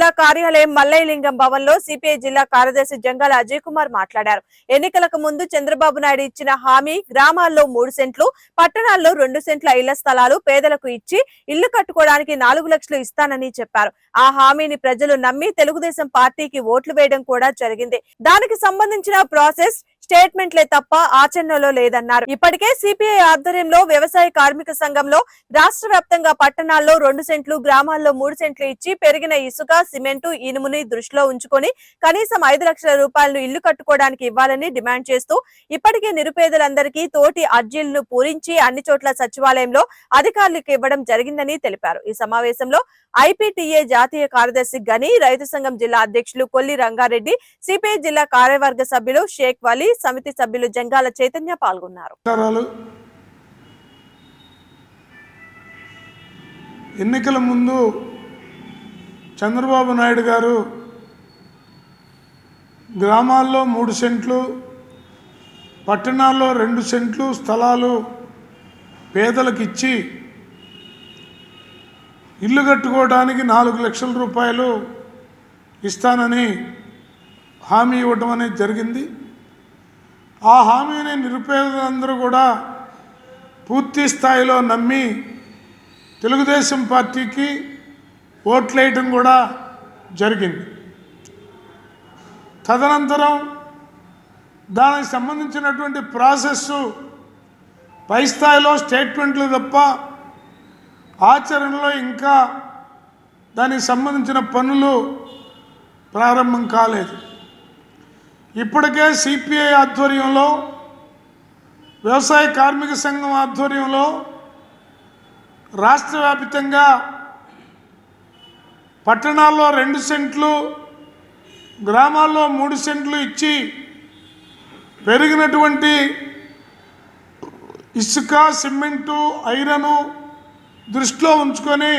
జిల్లా కార్యాలయం మల్లయ్యలింగం భవన్ లో సిపిఐ జిల్లా కార్యదర్శి జంగాల అజయ్ కుమార్ మాట్లాడారు. ఎన్నికలకు ముందు చంద్రబాబు నాయుడు ఇచ్చిన హామీ గ్రామాల్లో 3 సెంట్లు, పట్టణాల్లో 2 సెంట్ల ఇళ్ల స్థలాలు పేదలకు ఇచ్చి ఇల్లు కట్టుకోవడానికి 4 లక్షలు ఇస్తానని చెప్పారు. ఆ హామీని ప్రజలు నమ్మి తెలుగుదేశం పార్టీకి ఓట్లు వేయడం కూడా జరిగింది. దానికి సంబంధించిన ప్రాసెస్ స్టేట్మెంట్లే తప్ప ఆచరణలో లేదన్నారు. ఇప్పటికే సిపిఐ ఆధ్వర్యంలో వ్యవసాయ కార్మిక సంఘంలో రాష్ట్ర వ్యాప్తంగా పట్టణాల్లో 2 సెంట్లు, గ్రామాల్లో 3 సెంట్లు ఇచ్చి పెరిగిన ఇసుక, సిమెంటు, ఇనుముని దృష్టిలో ఉంచుకొని కనీసం 5 లక్షల రూపాయలను ఇల్లు కట్టుకోవడానికి ఇవ్వాలని డిమాండ్ చేస్తూ ఇప్పటికే నిరుపేదలందరికీ తోటి అర్జీలను పూరించి అన్ని చోట్ల సచివాలయంలో అధికారులకు ఇవ్వడం జరిగిందని తెలిపారు. ఈ సమావేశంలో ఐపీటీఏ జాతీయ కార్యదర్శి గని, రైతు సంఘం జిల్లా అధ్యక్షులు కొల్లి రంగారెడ్డి, సిపిఐ జిల్లా కార్యవర్గ సభ్యులు షేక్ వలీ, సమితి సభ్యులు జంగాల చైతన్య పాల్గొన్నారు. ఎన్నికల ముందు చంద్రబాబు నాయుడు గారు గ్రామాల్లో 3 సెంట్లు, పట్టణాల్లో 2 సెంట్లు స్థలాలు పేదలకు ఇచ్చి ఇల్లు కట్టుకోవడానికి 4 లక్షల రూపాయలు ఇస్తానని హామీ ఇవ్వడం అనేది జరిగింది. ఆ హామీని నిరుపేదలందరూ కూడా పూర్తి స్థాయిలో నమ్మి తెలుగుదేశం పార్టీకి ఓట్లేయటం కూడా జరిగింది. తదనంతరం దానికి సంబంధించినటువంటి ప్రాసెస్ పై స్థాయిలో స్టేట్మెంట్లు తప్ప ఆచరణలో ఇంకా దానికి సంబంధించిన పనులు ప్రారంభం కాలేదు. ఇప్పటికే సిపిఐ ఆధ్వర్యంలో, వ్యవసాయ కార్మిక సంఘం ఆధ్వర్యంలో రాష్ట్ర వ్యాప్తంగా పట్టణాల్లో 2 సెంట్లు, గ్రామాల్లో 3 సెంట్లు ఇచ్చి పెరిగినటువంటి ఇసుక, సిమెంటు, ఐరను దృష్టిలో ఉంచుకొని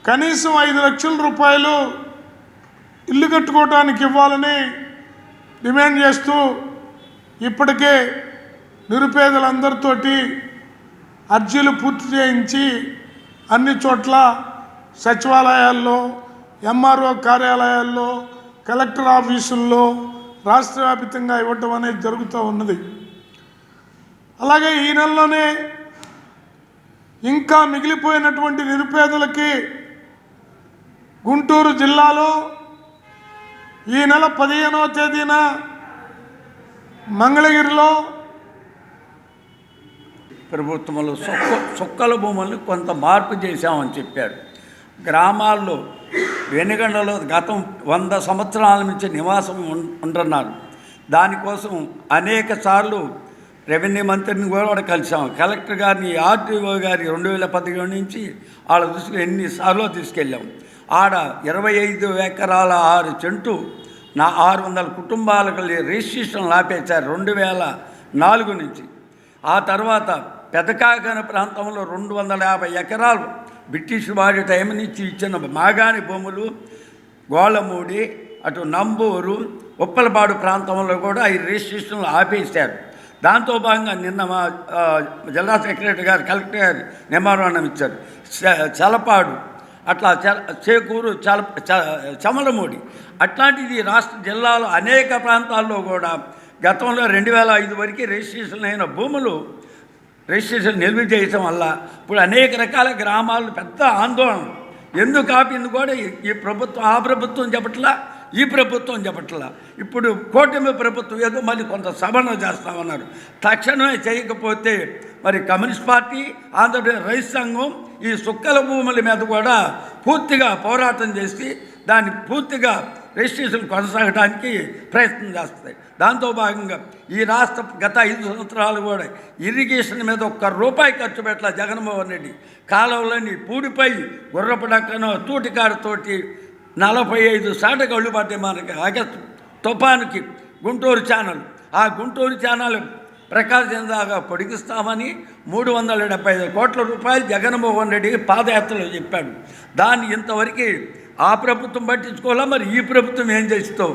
కనీసం 5 లక్షల రూపాయలు ఇల్లు కట్టుకోవడానికి ఇవ్వాలని డిమాండ్ చేస్తూ ఇప్పటికే నిరుపేదలందరితోటి అర్జీలు పూర్తి చేయించి అన్ని చోట్ల సచివాలయాల్లో, ఎంఆర్ఓ కార్యాలయాల్లో, కలెక్టర్ ఆఫీసుల్లో రాష్ట్ర వ్యాప్తంగా ఇవ్వటం అనేది జరుగుతూ ఉన్నది. అలాగే ఈ నెలలోనే ఇంకా మిగిలిపోయినటువంటి నిరుపేదలకి గుంటూరు జిల్లాలో ఈ నెల 15వ తేదీన మంగళగిరిలో ప్రభుత్వంలో సుక్కల భూములను కొంత మార్పు చేశామని చెప్పారు. గ్రామాల్లో వెనుగండలో గతం 100 సంవత్సరాల నుంచి నివాసం ఉంటున్నారు. దానికోసం అనేక సార్లు రెవెన్యూ మంత్రిని కూడా కలిసాం. కలెక్టర్ గారిని, ఆర్టీఓ గారి 2017 నుంచి వాళ్ళ దృష్టిలో ఎన్నిసార్లు తీసుకెళ్ళాం. ఆడ 25 ఎకరాల 6 సెంటు 600 కుటుంబాలకు రిజిస్ట్రేషన్లు ఆపేశారు 2004 నుంచి. ఆ తర్వాత పెదకాకన ప్రాంతంలో 250 ఎకరాలు బ్రిటిష్ వాడి టైం నుంచి ఇచ్చిన మాగాణి భూములు, గోళ్ళమూడి, అటు నంబూరు, ఉప్పలపాడు ప్రాంతంలో కూడా ఈ రిజిస్ట్రేషన్లు ఆపేశారు. దాంతో భాగంగా నిన్న మా జిల్లా సెక్రటరీ గారు, కలెక్టర్ గారు మెమోరాండం ఇచ్చారు. చలపాడు, అట్లా చేకూరు, చమలమూడి, అట్లాంటిది రాష్ట్ర జిల్లాలో అనేక ప్రాంతాల్లో కూడా గతంలో 2005 వరకు రిజిస్ట్రేషన్ అయిన భూములు రిజిస్ట్రేషన్ నిలువ చేయటం వల్ల ఇప్పుడు అనేక రకాల గ్రామాలు పెద్ద ఆందోళన. ఎందుకు ఆపింది కూడా ఈ ప్రభుత్వం, ఆ ప్రభుత్వం చెప్పట్లా, ఈ ప్రభుత్వం చెప్పట్లా. ఇప్పుడు కూటమి ప్రభుత్వం ఏదో మళ్ళీ కొంత సవరణ చేస్తామన్నారు. తక్షణమే చేయకపోతే మరి కమ్యూనిస్ట్ పార్టీ, ఆంధ్రప్రదేశ్ రైతు సంఘం ఈ సుక్కల భూముల మీద కూడా పూర్తిగా పోరాటం చేసి దాన్ని పూర్తిగా రిజిస్ట్రేషన్ కొనసాగడానికి ప్రయత్నం చేస్తాయి. దాంతో భాగంగా ఈ రాష్ట్ర గత 5 సంవత్సరాలు కూడా ఇరిగేషన్ మీద ₹1 ఖర్చు పెట్టాల జగన్మోహన్ రెడ్డి. కాలువలన్నీ పూడిపోయి గుర్రపు డక్కను తూటికాడతోటి 45 శాతం కళ్ళు పడ్డాయి మనకి. ఆగస్టు తుఫానుకి గుంటూరు ఛానల్, ఆ గుంటూరు ఛానల్ ప్రకాశం దాకా పొడిగిస్తామని 375 కోట్ల రూపాయలు జగన్మోహన్ రెడ్డికి పాదయాత్రలో చెప్పాడు. దాన్ని ఇంతవరకు ఆ ప్రభుత్వం పట్టించుకోవాలా, మరి ఈ ప్రభుత్వం ఏం చేస్తావు?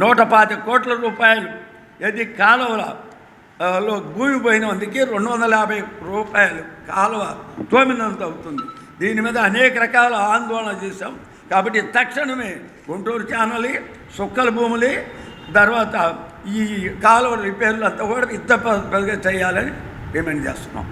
125 కోట్ల రూపాయలు ఇది కాలువలో భూమి పోయినందుకు 250 రూపాయలు కాలువ తోమినంత అవుతుంది. దీని మీద అనేక రకాల ఆందోళన చేశాం. కాబట్టి తక్షణమే గుంటూరు ఛానల్, సుక్కల భూములు, తర్వాత ఈ కాలువ రిపేర్లు అంతా కూడా యుద్ధ పద్ధతిగా చేయాలని డిమాండ్ చేస్తున్నాం.